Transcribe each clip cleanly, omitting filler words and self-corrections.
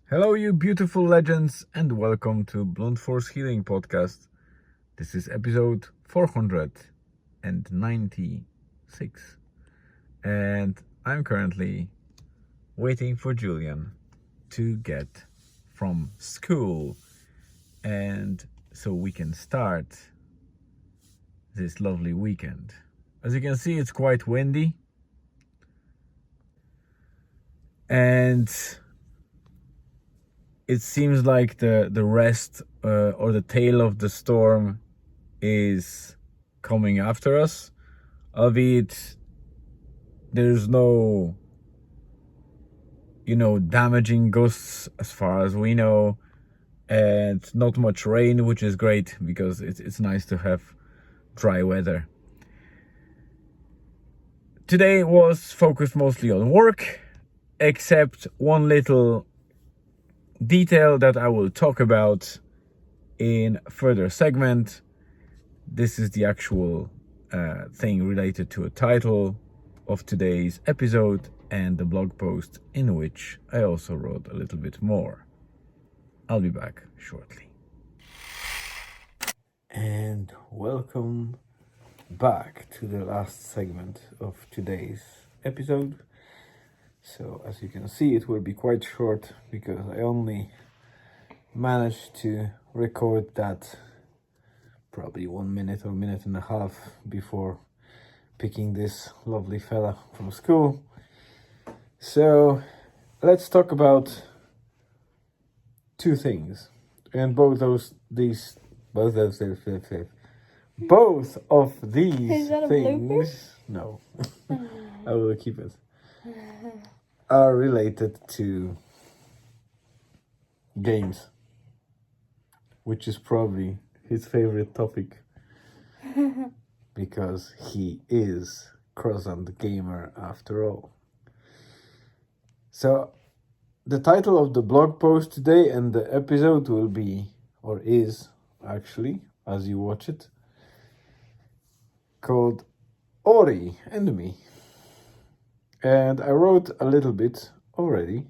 Hello, you beautiful legends, and welcome to Blunt Force Healing Podcast. This is episode 496, and I'm currently waiting for Julian to get from school, and so we can start this lovely weekend. As you can see, it's quite windy, and it seems like the rest or the tail of the storm is coming after us, albeit there's no damaging gusts as far as we know, and not much rain, which is great because it's nice to have dry weather. Today was focused mostly on work, except one little detail that I will talk about in further segment. This is the actual thing related to a title of today's episode and the blog post in which I also wrote a little bit more. I'll be back shortly. And welcome back to the last segment of today's episode. So as you can see, it will be quite short because I only managed to record that probably 1 minute or minute and a half before picking this lovely fella from school. So let's talk about two things, and both of these Is that a things, no, I will keep it, are related to games, which is probably his favorite topic because he is croissant gamer after all. So the title of the blog post today and the episode will be, or is actually, as you watch it, called Ori and Me. And I wrote a little bit already,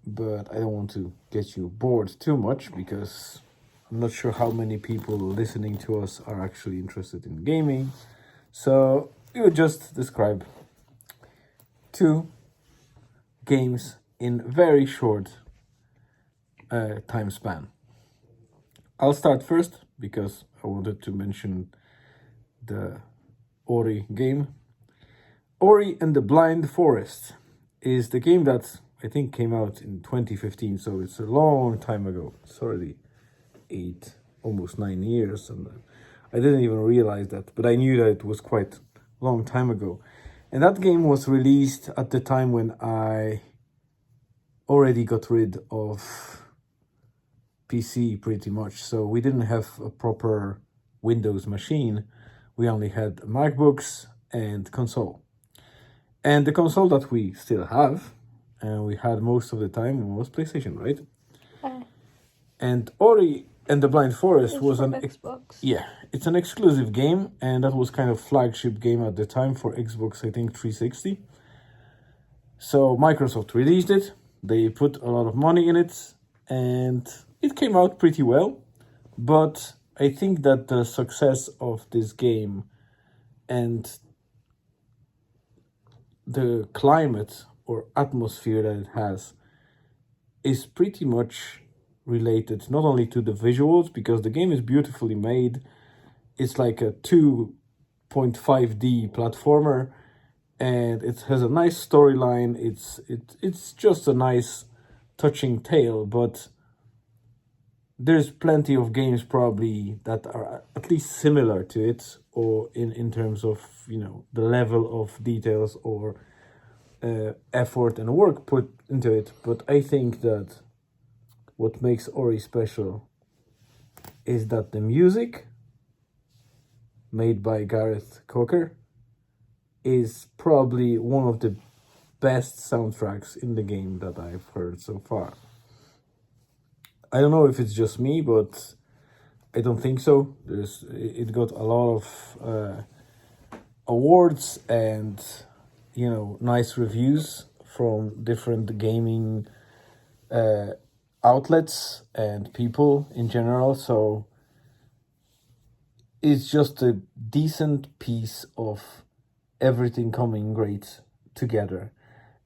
but I don't want to get you bored too much because I'm not sure how many people listening to us are actually interested in gaming. So we will just describe two games in very short time span. I'll start first because I wanted to mention the Ori game. Ori and the Blind Forest is the game that I think came out in 2015, so it's a long time ago. It's already 8, almost 9 years, and I didn't even realize that, but I knew that it was quite a long time ago. And that game was released at the time when I already got rid of PC pretty much, so we didn't have a proper Windows machine. We only had MacBooks and console. And the console that we still have, and we had most of the time, was PlayStation, right? And Ori and the Blind Forest was an Xbox. It's an exclusive game, and that was kind of flagship game at the time for Xbox, I think 360. So Microsoft released it. They put a lot of money in it, and it came out pretty well. But I think that the success of this game and the climate or atmosphere that it has is pretty much related not only to the visuals, because the game is beautifully made. It's like a 2.5D platformer, and it has a nice storyline. It's just a nice touching tale, but there's plenty of games probably that are at least similar to it, or in terms of the level of details or effort and work put into it. But I think that what makes Ori special is that the music made by Gareth Cocker is probably one of the best soundtracks in the game that I've heard so far. I don't know if it's just me, but I don't think so. It got a lot of awards and nice reviews from different gaming outlets and people in general. So it's just a decent piece of everything coming great together.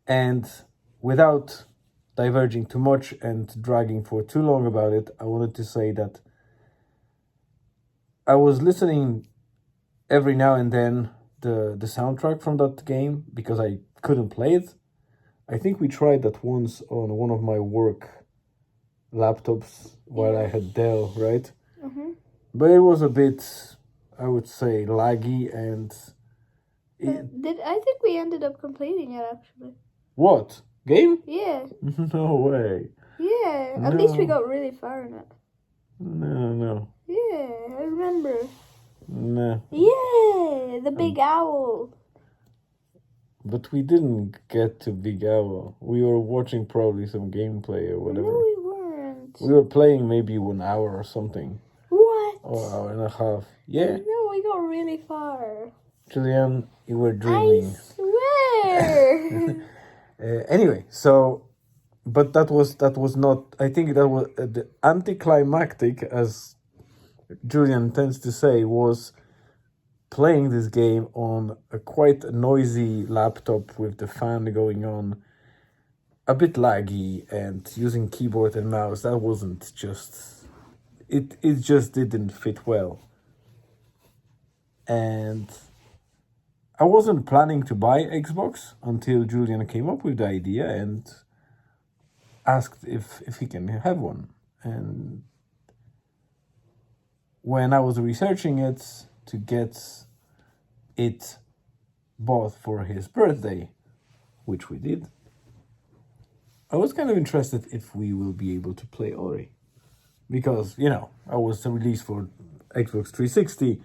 And without diverging too much and dragging for too long about it, I wanted to say that I was listening every now and then the soundtrack from that game because I couldn't play it. I think we tried that once on one of my work laptops while I had Dell, right? Mm-hmm. But it was a bit, I would say, laggy and... I think we ended up completing it, actually. What? Game? Yeah. No way. Yeah, at least we got really far in it. No. Yeah, I remember. No. Yeah, the big owl. But we didn't get to Big Owl. We were watching probably some gameplay or whatever. No, we weren't. We were playing maybe 1 hour or something. What? Or hour and a half. Yeah. No, we got really far. Julian, you were dreaming. I swear. Anyway, so... But that was not... I think that was the anticlimactic, as Julian tends to say, was playing this game on a quite noisy laptop with the fan going on, a bit laggy, and using keyboard and mouse. That wasn't just... It just didn't fit well. And I wasn't planning to buy Xbox until Julian came up with the idea and asked if he can have one. And when I was researching it to get it bought for his birthday, which we did, I was kind of interested if we will be able to play Ori. Because, I was released for Xbox 360,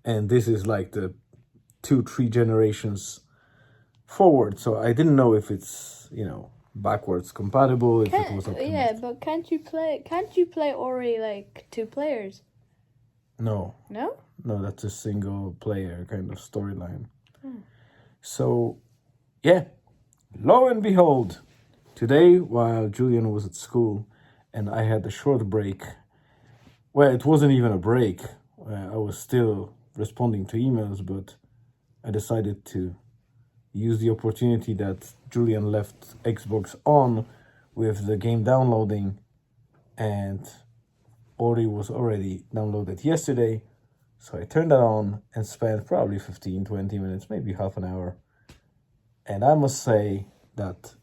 and this is like the 2-3 generations forward. So I didn't know if it's, backwards compatible, if it was optimized. Yeah, but can't you play Ori like 2 players? No, that's a single player kind of storyline. So yeah, lo and behold, today while Julian was at school and I had a short break, well, it wasn't even a break, I was still responding to emails, but I decided to use the opportunity that Julian left Xbox on with the game downloading, and Ori was already downloaded yesterday, so I turned that on and spent probably 15-20 minutes, maybe half an hour, and I must say that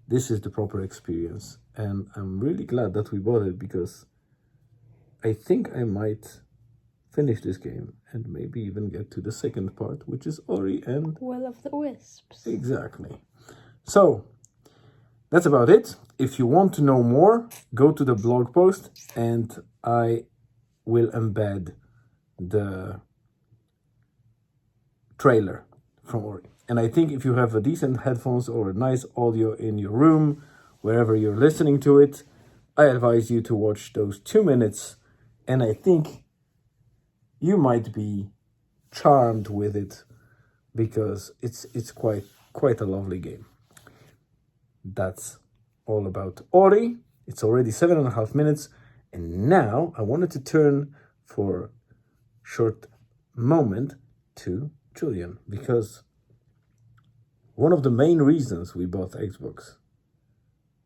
this is the proper experience, and I'm really glad that we bought it, because I think I might finish this game and maybe even get to the second part, which is Ori and Will of the Wisps. Exactly. So that's about it. If you want to know more, go to the blog post and I will embed the trailer from Ori. And I think if you have a decent headphones or a nice audio in your room, wherever you're listening to it, I advise you to watch those 2 minutes, and I think you might be charmed with it, because it's quite a lovely game. That's all about Ori. It's already 7.5 minutes, and now I wanted to turn for a short moment to Julian, because one of the main reasons we bought Xbox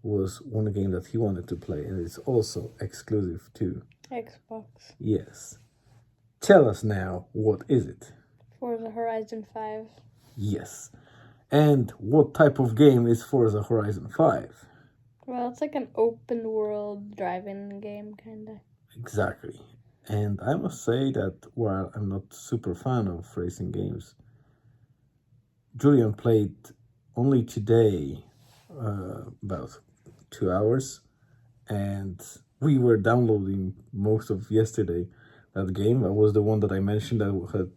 was one game that he wanted to play, and it's also exclusive to Xbox. Yes. Tell us now, what is it? Forza Horizon 5. Yes. And what type of game is Forza Horizon 5? Well, it's like an open world driving game, kind of. Exactly. And I must say that while I'm not super fan of racing games, Julian played only today about 2 hours, and we were downloading most of yesterday. That game, that was the one that I mentioned that had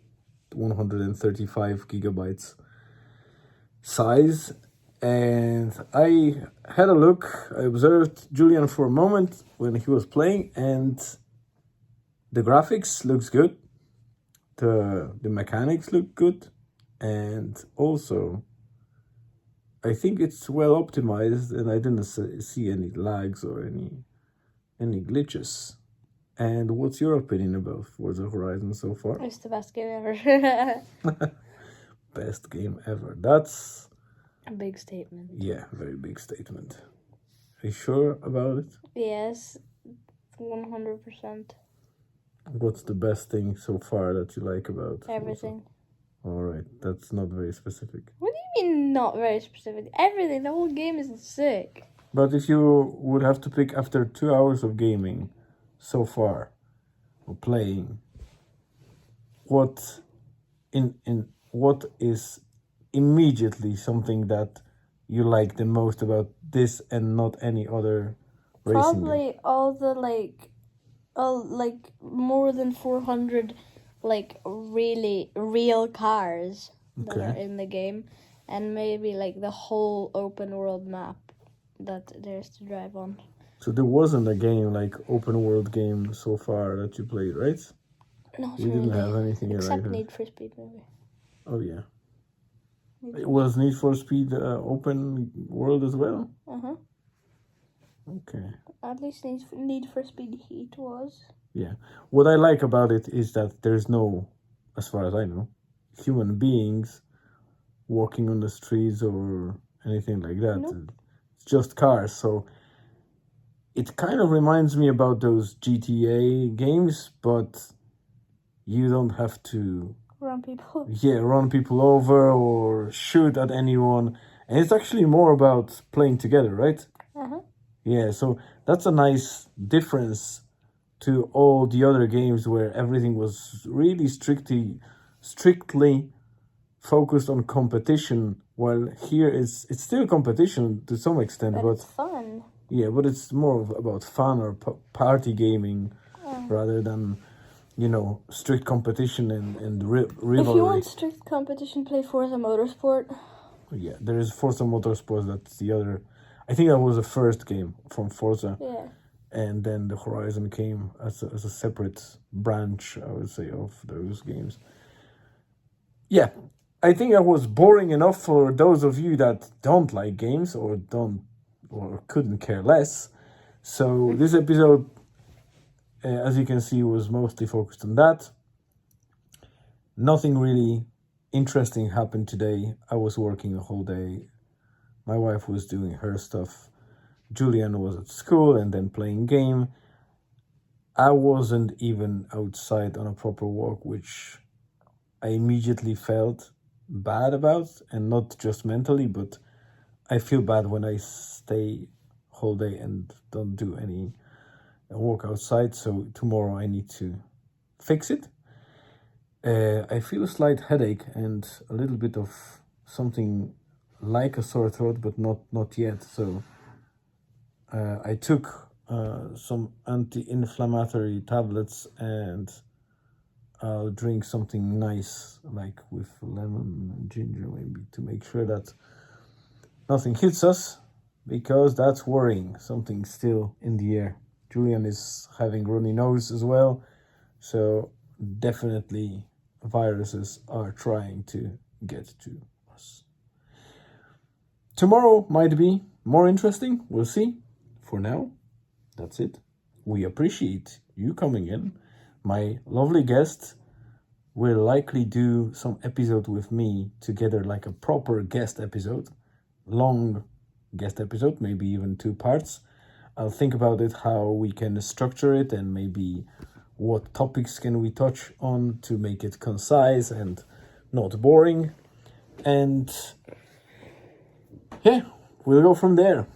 135 gigabytes size. And I had a look, I observed Julian for a moment when he was playing, and the graphics looks good, the mechanics look good, and also I think it's well optimized, and I didn't see any lags or any glitches. And what's your opinion about Forza Horizon so far? It's the best game ever. Best game ever. That's A big statement. yeah, very big statement. Are you sure about it? Yes, 100%. What's the best thing so far that you like about Forza? Everything. All right, that's not very specific. What do you mean not very specific? Everything. The whole game is sick. But if you would have to pick after 2 hours of gaming so far, or playing, what what is immediately something that you like the most about this and not any other racing game? Probably all the more than 400 really real cars that are Okay. in the game, and maybe the whole open world map that there's to drive on. So there wasn't a game like open world game so far that you played, right? Not We didn't really. have anything Except like that. Need for Speed maybe. Oh yeah. Need It was Need for Speed open world as well? Uh-huh. Okay. At least Need for Speed Heat was. Yeah. What I like about it is that there's no, as far as I know, human beings walking on the streets or anything like that. Nope. It's just cars. So it kind of reminds me about those GTA games, but you don't have to Run people. run people over or shoot at anyone. And it's actually more about playing together, right? Uh-huh. Yeah, so that's a nice difference to all the other games where everything was really strictly focused on competition, while here it's still competition to some extent, But but it's fun. yeah, but it's more about fun or party gaming rather than strict competition and rivalry. If you want strict competition, play Forza Motorsport. Yeah, there is Forza Motorsport. That's the other. I think that was the first game from Forza. Yeah. And then the Horizon came as a separate branch, I would say, of those games. Yeah, I think that was boring enough for those of you that don't like games or couldn't care less. So this episode, as you can see, was mostly focused on that. Nothing really interesting happened today. I was working the whole day. My wife was doing her stuff. Julian was at school and then playing game. I wasn't even outside on a proper walk, which I immediately felt bad about, and not just mentally, but I feel bad when I stay whole day and don't do any walk outside. So tomorrow I need to fix it. I feel a slight headache and a little bit of something like a sore throat, but not yet. So I took some anti-inflammatory tablets, and I'll drink something nice, like with lemon and ginger maybe, to make sure that nothing hits us, because that's worrying. Something's still in the air. Julian is having runny nose as well, so definitely viruses are trying to get to us. Tomorrow might be more interesting. We'll see. For now, that's it. We appreciate you coming in. My lovely guest will likely do some episode with me together, like a proper guest episode, long guest episode, maybe even 2 parts. I'll think about it, how we can structure it, and maybe what topics can we touch on to make it concise and not boring. And yeah, we'll go from there.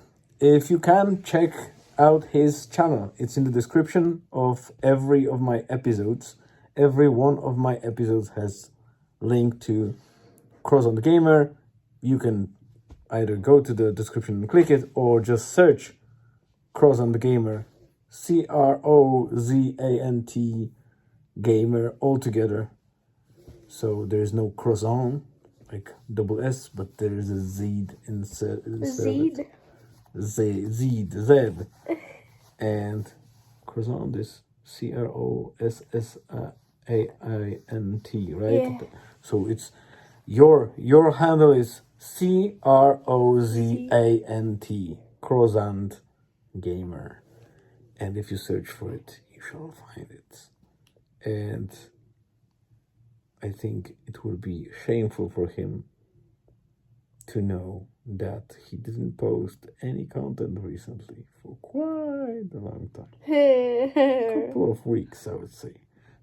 If you can, check out his channel. It's in the description of every of my episodes. Every one of my episodes has link to Cross on the Gamer. You can either go to the description and click it, or just search Cross on the Gamer, CROZANT Gamer, all together. So there's no croissant, like double S, but there's a Z instead of it. Z, and croissant is CROSSAINT, right? Yeah. So it's your handle is Crozant, Crozant Gamer. And if you search for it, you shall find it. And I think it will be shameful for him to know that he didn't post any content recently for quite a long time. Couple of weeks, I would say.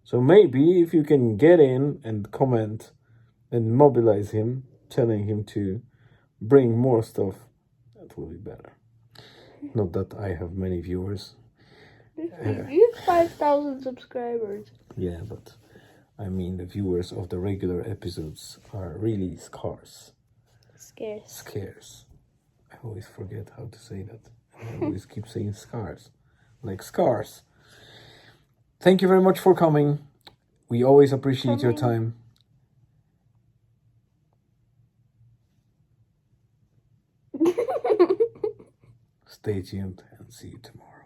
So maybe if you can get in and comment and mobilize him, telling him to bring more stuff, that will be better. Not that I have many viewers. You have 5,000 subscribers. Yeah, but I mean the viewers of the regular episodes are really scarce. Scarce. I always forget how to say that. I always keep saying scarce. Like scars. Thank you very much for coming. We always appreciate your time. Stay tuned and see you tomorrow.